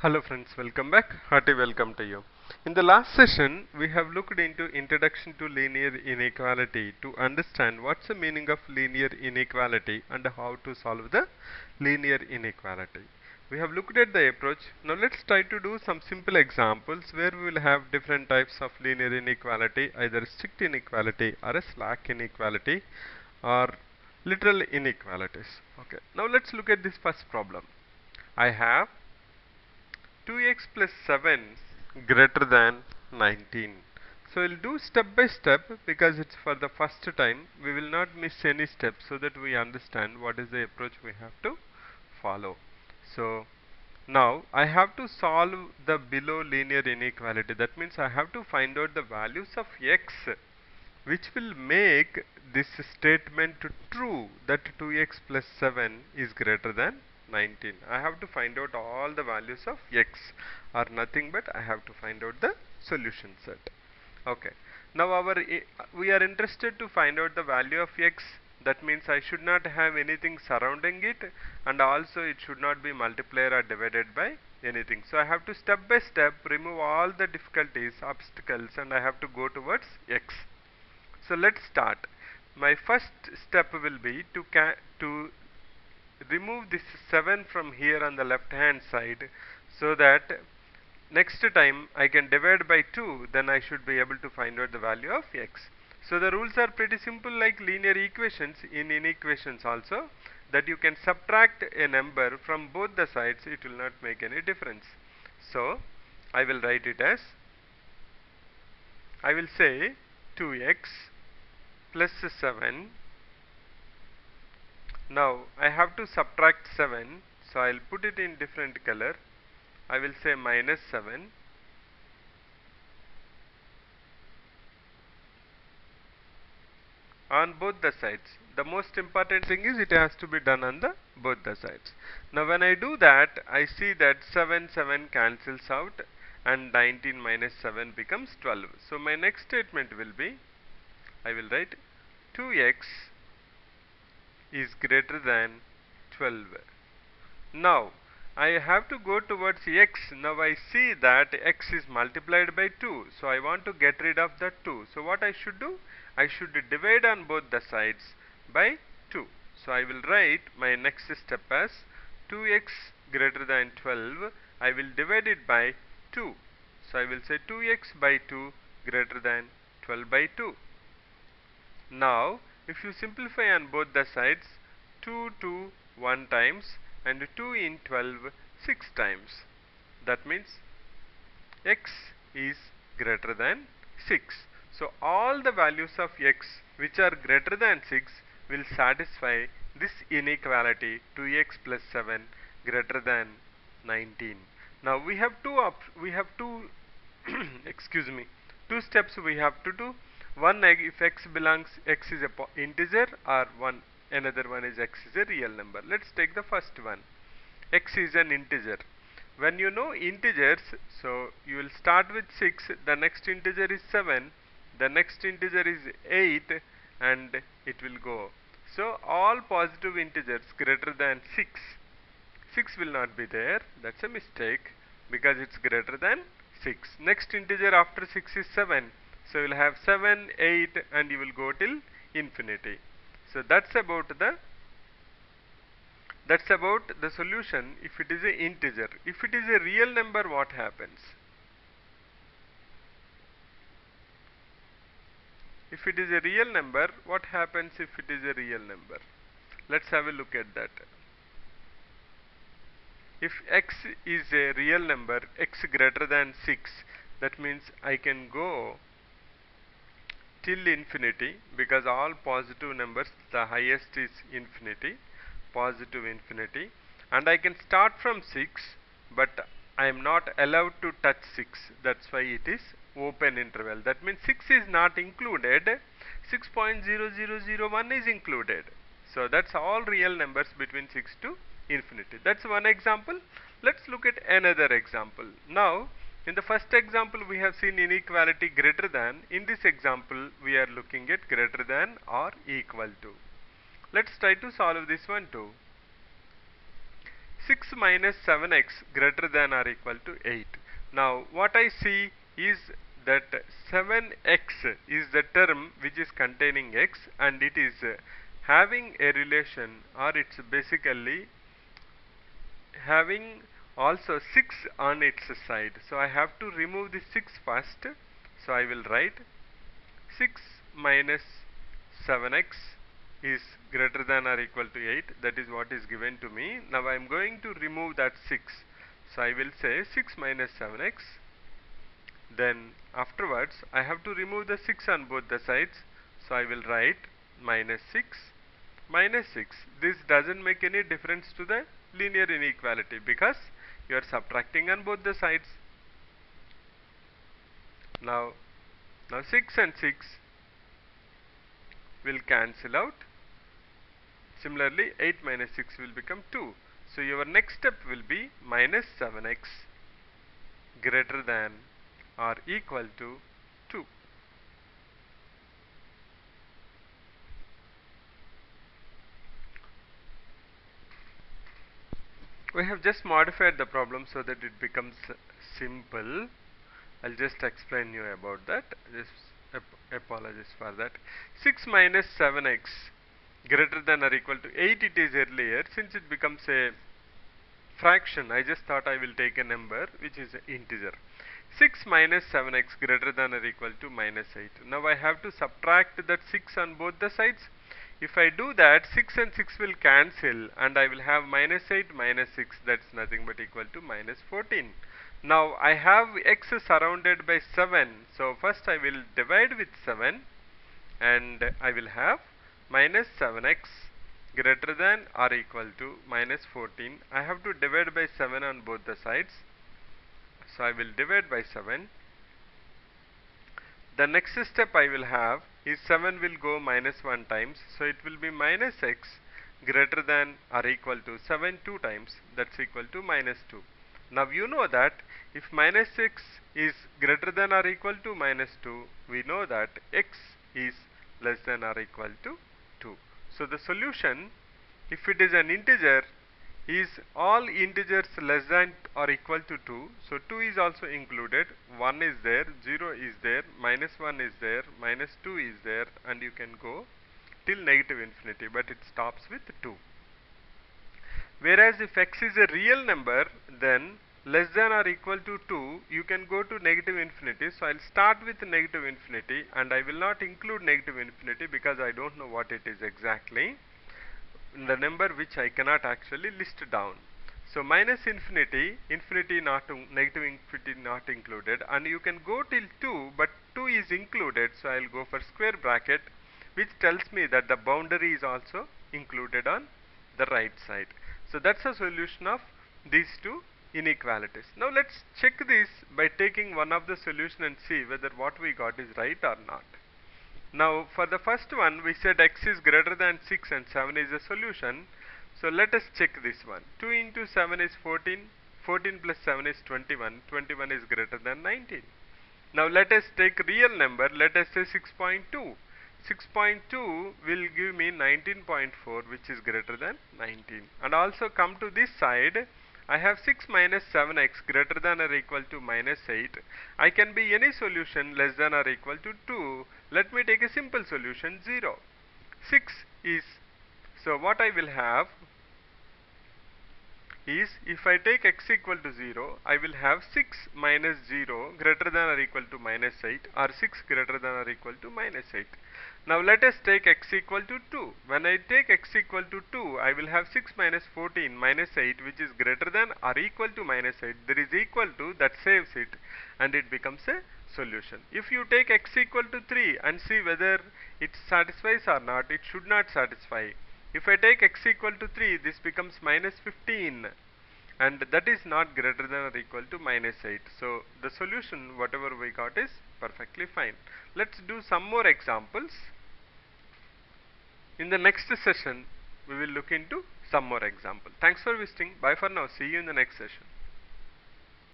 Hello friends, welcome back. Hearty welcome to you. In the last session, we have looked into Introduction to Linear Inequality to understand what's the meaning of linear inequality and how to solve the linear inequality. We have looked at the approach. Now let's try to do some simple examples where we will have different types of linear inequality, either strict inequality or a slack inequality or literal inequalities. Okay. Now let's look at this first problem. I have 2x plus 7 greater than 19. So we'll do step by step because it's for the first time. We will not miss any step so that we understand what is the approach we have to follow. So now I have to solve the below linear inequality. That means I have to find out the values of x which will make this statement true that 2x plus 7 is greater than 19. I have to find out all the values of x or nothing but I have to find out the solution set. Okay. Now we are interested to find out the value of x. That means I should not have anything surrounding it, and also it should not be multiplied or divided by anything. So I have to step by step remove all the difficulties, obstacles, and I have to go towards x. So let's start. My first step will be to remove this 7 from here on the left hand side, so that next time I can divide by 2, then I should be able to find out the value of x. So the rules are pretty simple like linear equations in inequations also, that you can subtract a number from both the sides, it will not make any difference. So I will write it as, I will say 2x plus 7. Now I have to subtract 7, so I'll put it in different color. I will say minus 7 on both the sides. The most important thing is it has to be done on the both the sides. Now when I do that, I see that 7 cancels out and 19 minus 7 becomes 12. So my next statement will be, I will write 2x is greater than 12. Now I have to go towards x. Now I see that x is multiplied by 2. So I want to get rid of that 2. So what I should do? I should divide on both the sides by 2. So I will write my next step as 2x greater than 12. I will divide it by 2. So I will say 2x by 2 greater than 12 by 2. Now if you simplify on both the sides, 2 1 times and 2 in 12 6 times. That means x is greater than 6. So all the values of x which are greater than 6 will satisfy this inequality 2x plus 7 greater than 19. Now we have two excuse me, two steps we have to do. One, if x is a integer, or another one is x is a real number. Let's take the first one. X is an integer. When you know integers, so you will start with 6, the next integer is 7, the next integer is 8, and it will go. So all positive integers greater than 6 will not be there. That's a mistake because it's greater than 6. Next integer after 6 is 7. So you'll have 7, 8, and you will go till infinity. So that's about the solution if it is an integer. If it is a real number, what happens? If it is a real number, what happens if it is a real number? Let's have a look at that. If x is a real number, x greater than 6, that means I can go till infinity, because all positive numbers, the highest is infinity, positive infinity, and I can start from 6, but I am not allowed to touch 6. That's why it is open interval. That means 6 is not included, 6.0001 is included. So that's all real numbers between 6 to infinity. That's one example. Let's look at another example. Now in the first example we have seen inequality greater than. In this example we are looking at greater than or equal to. Let's try to solve this one too. 6 minus 7x greater than or equal to 8. Now what I see is that 7x is the term which is containing x, and it is having a relation, or it's basically having also 6 on its side. So I have to remove the 6 first. So I will write 6 minus 7x is greater than or equal to 8. That is what is given to me. Now I am going to remove that 6. So I will say 6 minus 7x. Then afterwards I have to remove the 6 on both the sides. So I will write minus 6 minus 6. This doesn't make any difference to the linear inequality because you are subtracting on both the sides. Now 6 and 6 will cancel out. Similarly 8 minus 6 will become 2. So your next step will be minus 7x greater than or equal to 2. We have just modified the problem so that it becomes simple. I'll just explain you about that. Just apologies for that. 6 minus 7x greater than or equal to 8 it is earlier. Since it becomes a fraction, I just thought I will take a number which is an integer. 6 minus 7x greater than or equal to minus 8. Now I have to subtract that 6 on both the sides. If I do that, 6 and 6 will cancel and I will have minus 8 minus 6, that's nothing but equal to minus 14. Now I have x surrounded by 7, so first I will divide with 7 and I will have minus 7x greater than or equal to minus 14. I have to divide by 7 on both the sides, so I will divide by 7. The next step I will have is 7 will go minus 1 times, so it will be minus x greater than or equal to 7 2 times, that's equal to minus 2. Now you know that if minus x is greater than or equal to minus 2, we know that x is less than or equal to 2. So the solution, if it is an integer, is all integers less than or equal to 2. So 2 is also included, 1 is there, 0 is there, minus 1 is there, minus 2 is there, and you can go till negative infinity, but it stops with 2. Whereas if x is a real number, then less than or equal to 2, you can go to negative infinity. So I'll start with negative infinity and I will not include negative infinity because I don't know what it is exactly. The number which I cannot actually list down. So minus infinity, infinity not, negative infinity not included, and you can go till 2, but 2 is included, so I'll go for square bracket, which tells me that the boundary is also included on the right side. So that's a solution of these two inequalities. Now let's check this by taking one of the solution and see whether what we got is right or not. Now for the first one we said x is greater than 6 and 7 is a solution. So let us check this one. 2 into 7 is 14, 14 plus 7 is 21, 21 is greater than 19. Now let us take real number, let us say 6.2. 6.2 will give me 19.4, which is greater than 19. And also come to this side, I have 6 minus 7x greater than or equal to minus 8. I can be any solution less than or equal to 2. Let me take a simple solution, 0. 6 is, so what I will have is, if I take x equal to 0, I will have 6 minus 0 greater than or equal to minus 8, or 6 greater than or equal to minus 8. Now let us take x equal to 2. When I take x equal to 2, I will have 6 minus 14 minus 8, which is greater than or equal to minus 8. There is equal to, that saves it, and it becomes a solution. If you take x equal to 3 and see whether it satisfies or not, it should not satisfy. If I take x equal to 3, this becomes minus 15, and that is not greater than or equal to minus 8. So the solution, whatever we got, is perfectly fine. Let's do some more examples. In the next session, we will look into some more example. Thanks for visiting. Bye for now. See you in the next session.